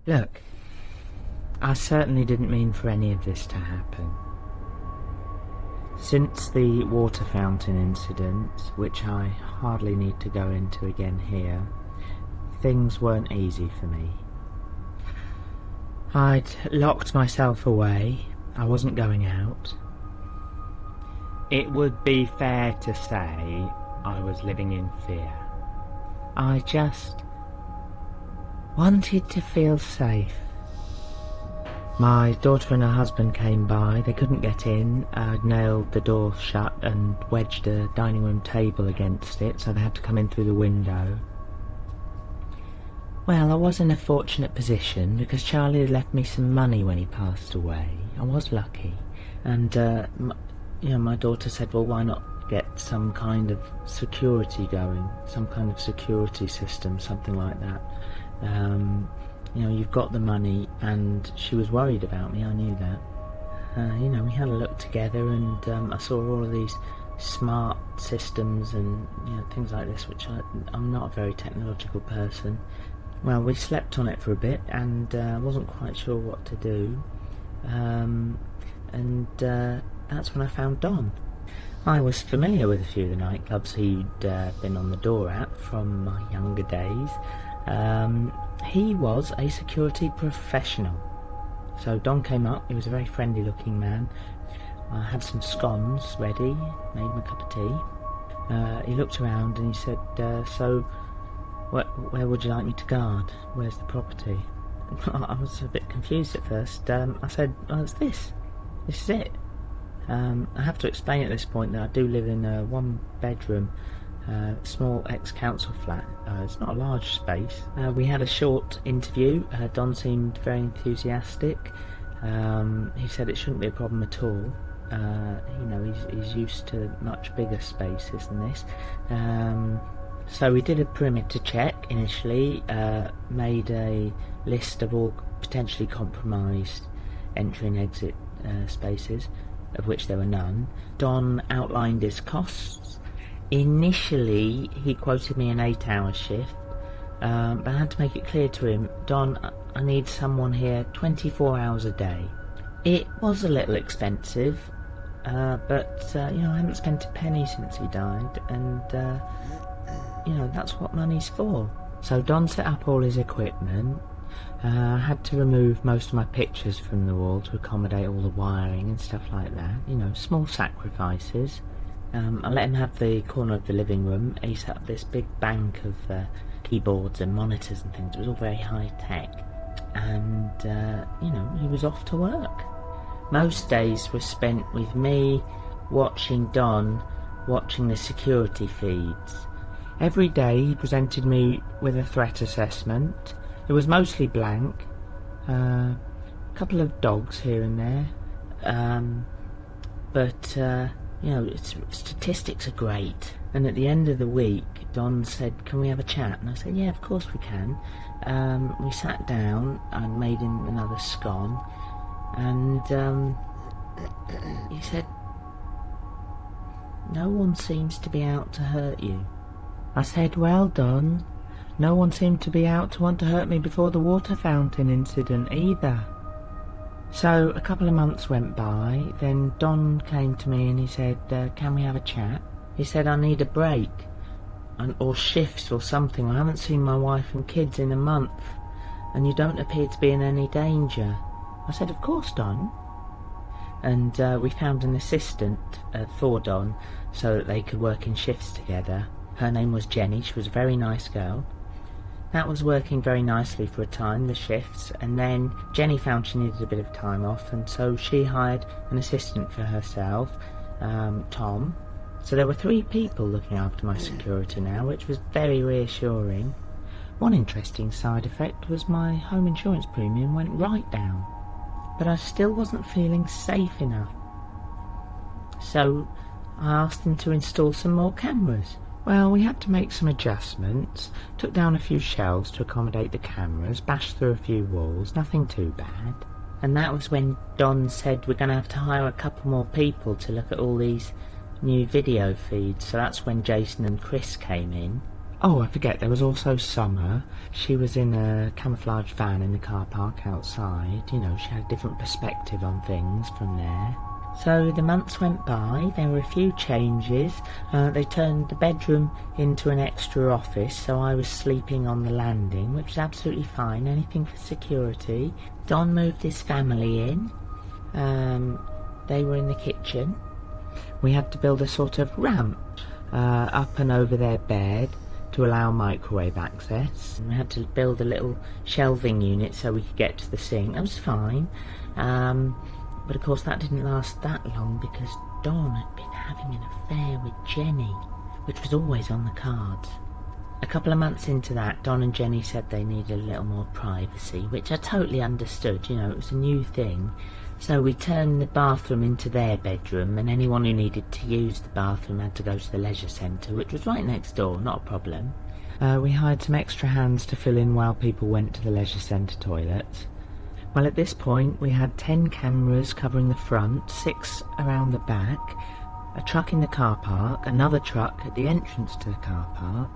Look, I certainly didn't mean for any of this to happen. Since the water fountain incident, which I hardly need to go into again here, things weren't easy for me. I'd locked myself away. I wasn't going out. It would be fair to say I was living in fear. I just wanted to feel safe. My daughter and her husband came by. They couldn't get in. I'd nailed the door shut and wedged a dining room table against it, so they had to come in through the window. Well, I was in a fortunate position because Charlie had left me some money when he passed away. I was lucky. And, my daughter said, well, why not get some kind of security going, some kind of security system, something like that. You've got the money, and she was worried about me, I knew that. We had a look together, and I saw all of these smart systems and things like this, which I'm not a very technological person. Well, we slept on it for a bit, and wasn't quite sure what to do. That's when I found Don. I was familiar with a few of the nightclubs he'd been on the door at from my younger days. He was a security professional. So Don came up. He was a very friendly looking man. I had some scones ready, made him a cup of tea. He looked around and he said, so where would you like me to guard? Where's the property? I was a bit confused at first. I said, oh, it's this is it. I have to explain at this point that I do live in a one-bedroom, small ex-council flat. It's not a large space. We had a short interview. Don seemed very enthusiastic. He said it shouldn't be a problem at all. He's used to much bigger spaces than this. So we did a perimeter check initially, made a list of all potentially compromised entry and exit spaces, of which there were none. Don outlined his costs. Initially, he quoted me an 8-hour shift, but I had to make it clear to him, Don, I need someone here 24 hours a day. It was a little expensive, but I haven't spent a penny since he died, and that's what money's for. So Don set up all his equipment. I had to remove most of my pictures from the wall to accommodate all the wiring and stuff like that. Small sacrifices. I let him have the corner of the living room. He set up this big bank of keyboards and monitors and things. It was all very high tech. And, he was off to work. Most days were spent with me watching Don, watching the security feeds. Every day he presented me with a threat assessment. It was mostly blank, a couple of dogs here and there, but statistics are great. And at the end of the week, Don said, can we have a chat? And I said, yeah, of course we can. We sat down, I made him another scone, and he said, no one seems to be out to hurt you. I said, well, Don, no one seemed to be out to want to hurt me before the water fountain incident either. So a couple of months went by, then Don came to me and he said, can we have a chat? He said, I need a break, or shifts or something. I haven't seen my wife and kids in a month, and you don't appear to be in any danger. I said, of course, Don. And we found an assistant for Don so that they could work in shifts together. Her name was Jenny. She was a very nice girl. That was working very nicely for a time, the shifts, and then Jenny found she needed a bit of time off, and so she hired an assistant for herself, Tom. So there were 3 people looking after my security now, which was very reassuring. One interesting side effect was my home insurance premium went right down, but I still wasn't feeling safe enough. So I asked them to install some more cameras. Well, we had to make some adjustments, took down a few shelves to accommodate the cameras, bashed through a few walls, nothing too bad. And that was when Don said we're going to have to hire a couple more people to look at all these new video feeds. So that's when Jason and Chris came in. Oh, I forget, there was also Summer. She was in a camouflage van in the car park outside. You know, she had a different perspective on things from there. So the months went by, there were a few changes. They turned the bedroom into an extra office, so I was sleeping on the landing, which was absolutely fine, anything for security. Don moved his family in. They were in the kitchen. We had to build a sort of ramp up and over their bed to allow microwave access. We had to build a little shelving unit so we could get to the sink. That was fine. But of course that didn't last that long because Don had been having an affair with Jenny, which was always on the cards. A couple of months into that, Don and Jenny said they needed a little more privacy, which I totally understood, you know, it was a new thing. So we turned the bathroom into their bedroom, and anyone who needed to use the bathroom had to go to the leisure centre, which was right next door, not a problem. We hired some extra hands to fill in while people went to the leisure centre toilets. Well, at this point, we had 10 cameras covering the front, 6 around the back, a truck in the car park, another truck at the entrance to the car park.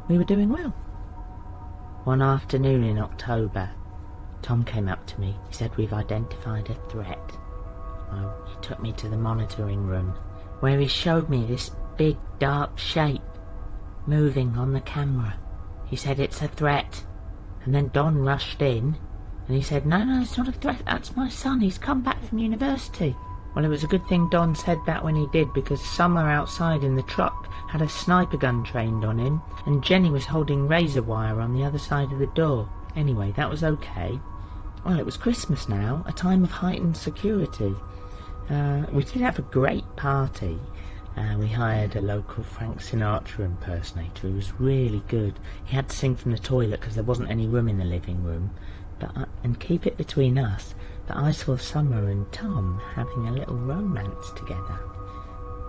We were doing well. One afternoon in October, Tom came up to me. He said, "We've identified a threat." He took me to the monitoring room, where he showed me this big dark shape moving on the camera. He said, "It's a threat." And then Don rushed in, and he said, No, it's not a threat, that's my son, he's come back from university." Well, it was a good thing Don said that when he did, because Summer outside in the truck had a sniper gun trained on him, and Jenny was holding razor wire on the other side of the door. Anyway, that was okay. Well, it was Christmas now, a time of heightened security. We did have a great party. We hired a local Frank Sinatra impersonator who was really good. He had to sing from the toilet because there wasn't any room in the living room. And keep it between us, but I saw Summer and Tom having a little romance together,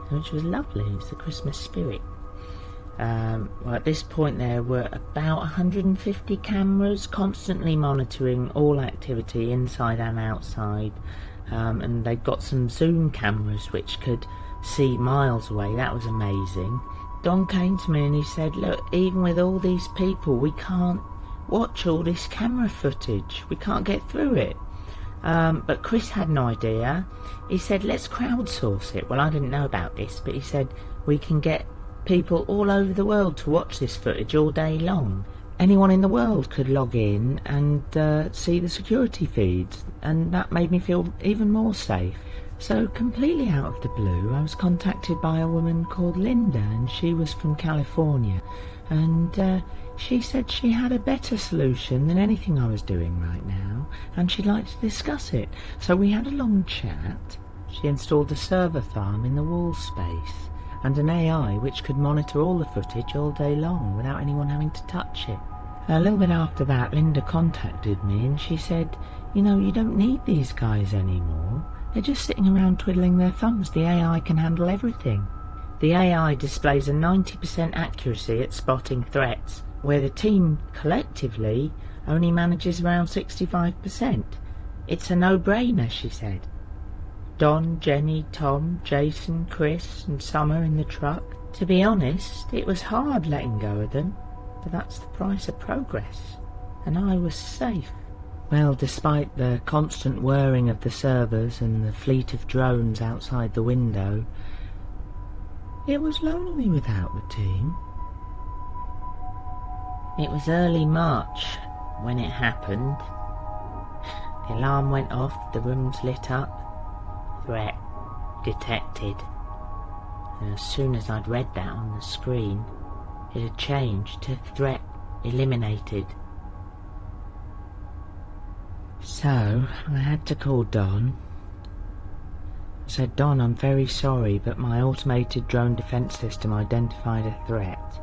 which was lovely. It was the Christmas spirit. Well, at this point there were about 150 cameras constantly monitoring all activity inside and outside, and they've got some zoom cameras which could see miles away. That was amazing. Don came to me and he said, "Look, even with all these people, we can't watch all this camera footage. We can't get through it." But Chris had an idea. He said, "Let's crowdsource it." Well, I didn't know about this, but he said we can get people all over the world to watch this footage all day long. Anyone in the world could log in and see the security feeds, and that made me feel even more safe. So completely out of the blue, I was contacted by a woman called Linda, and she was from California, and she said she had a better solution than anything I was doing right now, and she'd like to discuss it. So we had a long chat. She installed a server farm in the wall space, and an AI which could monitor all the footage all day long without anyone having to touch it. A little bit after that, Linda contacted me and she said, "You know, you don't need these guys anymore. They're just sitting around twiddling their thumbs. The AI can handle everything." The AI displays a 90% accuracy at spotting threats, where the team collectively only manages around 65%. "It's a no-brainer," she said. Don, Jenny, Tom, Jason, Chris and Summer in the truck. To be honest, it was hard letting go of them, but that's the price of progress, and I was safe. Well, despite the constant whirring of the servers and the fleet of drones outside the window, it was lonely without the team. It was early March when it happened. The alarm went off, the rooms lit up. Threat detected. And as soon as I'd read that on the screen, it had changed to threat eliminated. So I had to call Don. I said, "Don, I'm very sorry, but my automated drone defense system identified a threat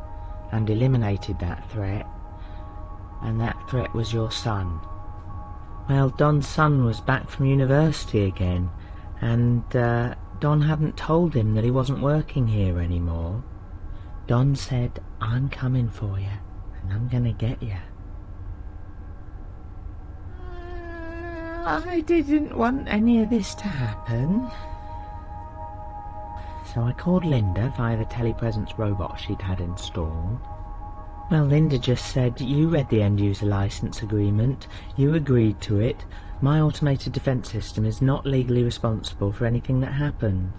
and eliminated that threat, and that threat was your son." Well, Don's son was back from university again, and Don hadn't told him that he wasn't working here anymore. Don said, "I'm coming for you, and I'm gonna get you." I didn't want any of this to happen. So I called Linda via the telepresence robot she'd had installed. Well, Linda just said, you read the end-user license agreement, you agreed to it, my automated defence system is not legally responsible for anything that happened.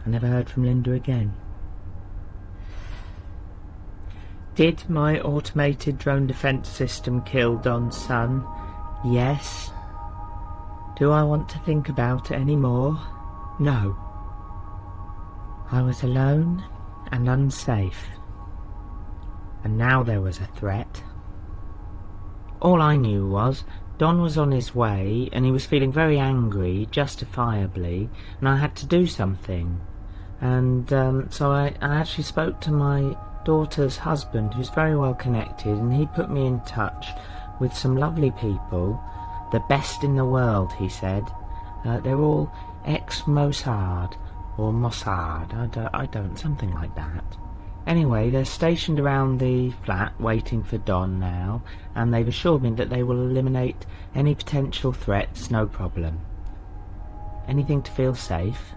I never heard from Linda again. Did my automated drone defence system kill Don's son? Yes. Do I want to think about it anymore? No. I was alone and unsafe. And now there was a threat. All I knew was Don was on his way and he was feeling very angry, justifiably, and I had to do something. And so I actually spoke to my daughter's husband, who's very well connected, and he put me in touch with some lovely people, the best in the world, he said. They're all ex-Mossad, or Mossad, I don't, something like that. Anyway, they're stationed around the flat waiting for Don now, and they've assured me that they will eliminate any potential threats, no problem. Anything to feel safe?